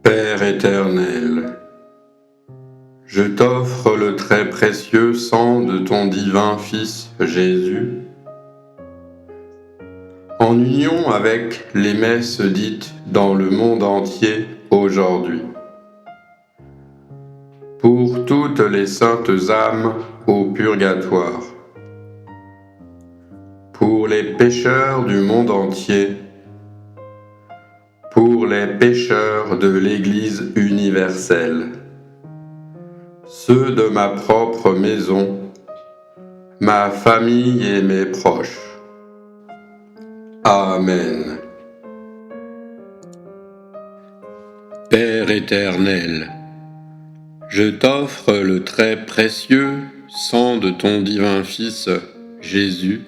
Père éternel, je t'offre le très précieux sang de ton divin Fils Jésus, en union avec les messes dites dans le monde entier aujourd'hui, pour toutes les saintes âmes au purgatoire, pour les pécheurs du monde entier, pour les pécheurs de l'Église universelle, ceux de ma propre maison, ma famille et mes proches. Amen. Père éternel, je t'offre le très précieux sang de ton divin Fils Jésus,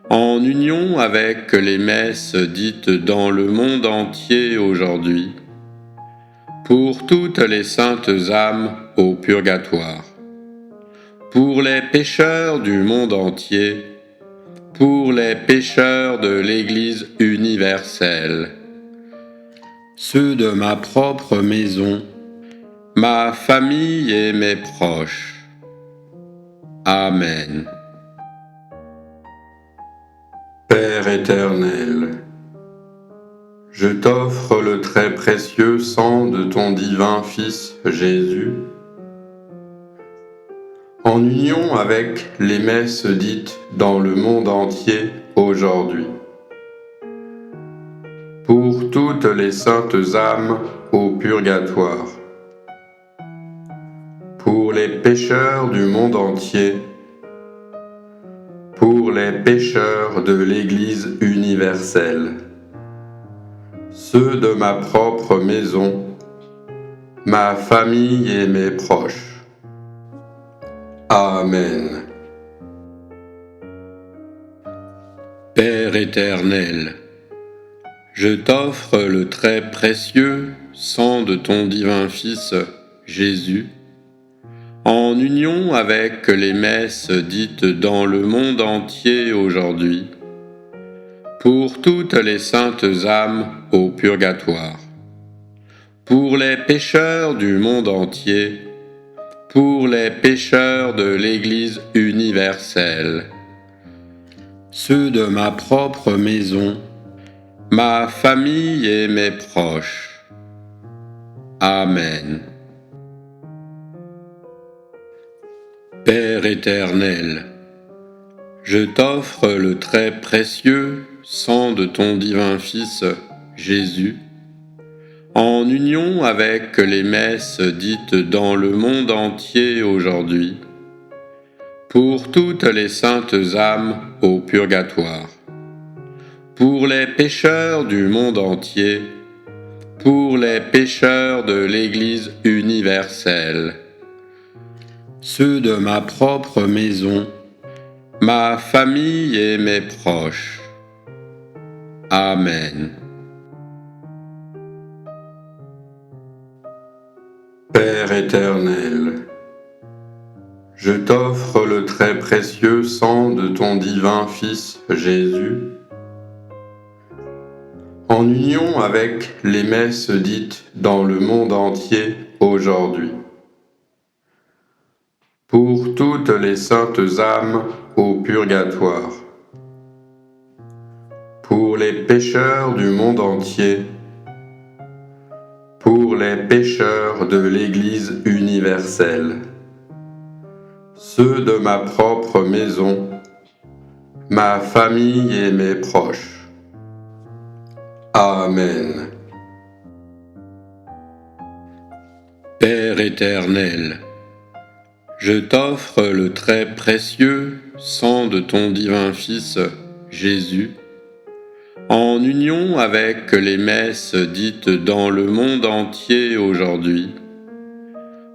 en union avec les messes dites dans le monde entier aujourd'hui, pour toutes les saintes âmes au purgatoire, pour les pécheurs du monde entier, pour les pécheurs de l'Église universelle, ceux de ma propre maison, ma famille et mes proches. Amen. Père éternel, je t'offre le très précieux sang de ton divin Fils Jésus, en union avec les messes dites dans le monde entier aujourd'hui, pour toutes les saintes âmes au purgatoire, pour les pécheurs du monde entier, pour les pécheurs de l'Église universelle, ceux de ma propre maison, ma famille et mes proches. Amen. Père éternel, je t'offre le très précieux sang de ton divin Fils Jésus, en union avec les messes dites dans le monde entier aujourd'hui, pour toutes les saintes âmes au purgatoire, pour les pécheurs du monde entier, pour les pécheurs de l'Église universelle, ceux de ma propre maison, ma famille et mes proches. Amen. Père éternel, je t'offre le très précieux sang de ton divin Fils Jésus, en union avec les messes dites dans le monde entier aujourd'hui, pour toutes les saintes âmes au purgatoire, pour les pécheurs du monde entier, pour les pécheurs de l'Église universelle, ceux de ma propre maison, ma famille et mes proches. Amen. Père éternel, je t'offre le très précieux sang de ton divin Fils Jésus, en union avec les messes dites dans le monde entier aujourd'hui, pour toutes les saintes âmes au purgatoire, pour les pécheurs du monde entier, pour les pécheurs de l'Église universelle, ceux de ma propre maison, ma famille et mes proches. Amen. Père éternel, je t'offre le très précieux sang de ton divin Fils Jésus, en union avec les messes dites dans le monde entier aujourd'hui,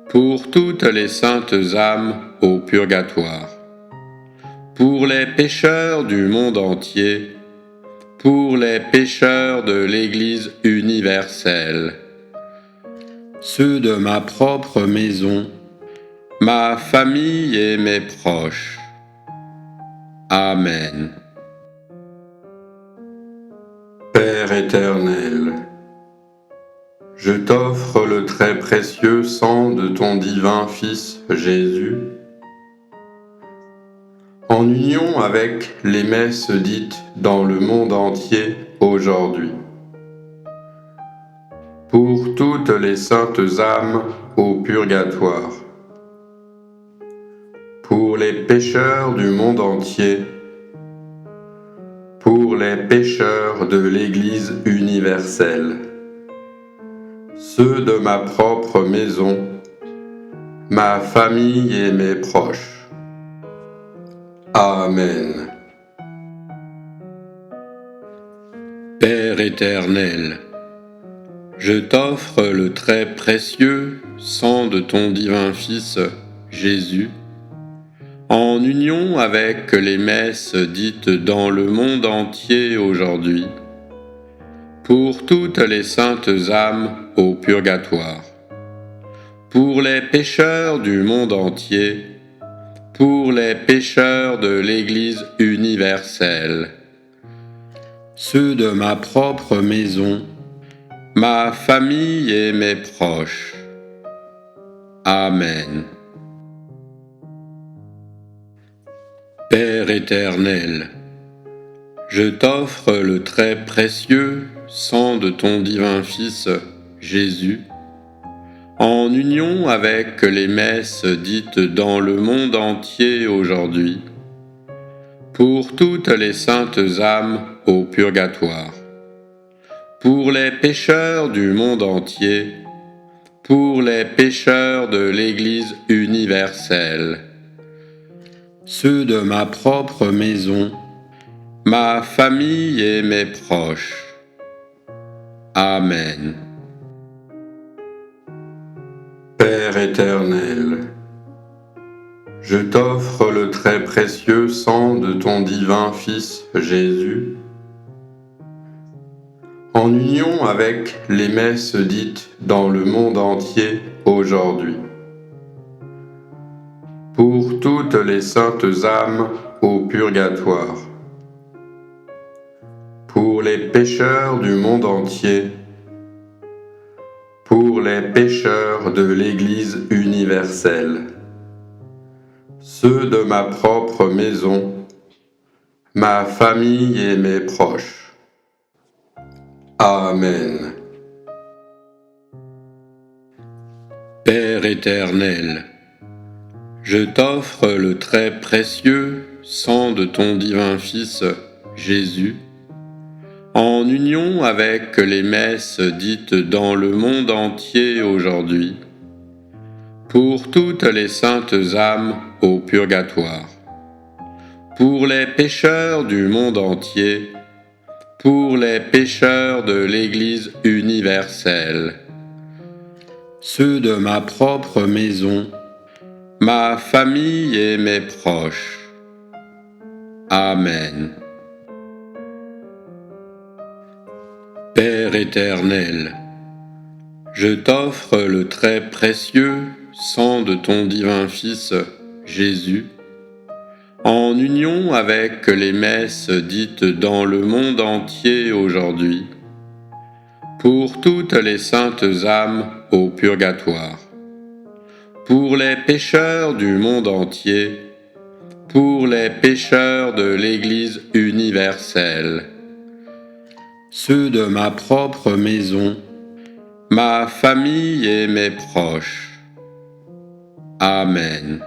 pour toutes les saintes âmes au purgatoire, pour les pécheurs du monde entier, pour les pécheurs de l'Église universelle, ceux de ma propre maison, ma famille et mes proches. Amen. Père éternel, Je t'offre le très précieux sang de ton divin Fils Jésus, en union avec les messes dites dans le monde entier aujourd'hui, pour toutes les saintes âmes au purgatoire, pour les pécheurs du monde entier, pour les pécheurs de l'Église universelle, ceux de ma propre maison, ma famille et mes proches. Amen. Père éternel, je t'offre le très précieux sang de ton divin Fils Jésus, en union avec les messes dites dans le monde entier aujourd'hui, pour toutes les saintes âmes au purgatoire, pour les pécheurs du monde entier, pour les pécheurs de l'Église universelle, ceux de ma propre maison, ma famille et mes proches. Amen. Père éternel, je t'offre le très précieux sang de ton divin Fils Jésus, en union avec les messes dites dans le monde entier aujourd'hui, pour toutes les saintes âmes au purgatoire, pour les pécheurs du monde entier, pour les pécheurs de l'Église universelle, ceux de ma propre maison, ma famille et mes proches. Amen. Père éternel, je t'offre le très précieux sang de ton divin Fils Jésus, en union avec les messes dites dans le monde entier aujourd'hui, pour toutes les saintes âmes au purgatoire, pour les pécheurs du monde entier, pour les pécheurs de l'Église universelle, ceux de ma propre maison, ma famille et mes proches. Amen. Père éternel, je t'offre le très précieux sang de ton divin Fils Jésus, en union avec les messes dites dans le monde entier aujourd'hui, pour toutes les saintes âmes au purgatoire, pour les pécheurs du monde entier, pour les pécheurs de l'Église universelle, ceux de ma propre maison, ma famille et mes proches. Amen. Père éternel, je t'offre le très précieux sang de ton divin Fils Jésus, en union avec les messes dites dans le monde entier aujourd'hui, pour toutes les saintes âmes au purgatoire, pour les pécheurs du monde entier, pour les pécheurs de l'Église universelle, ceux de ma propre maison, ma famille et mes proches. Amen.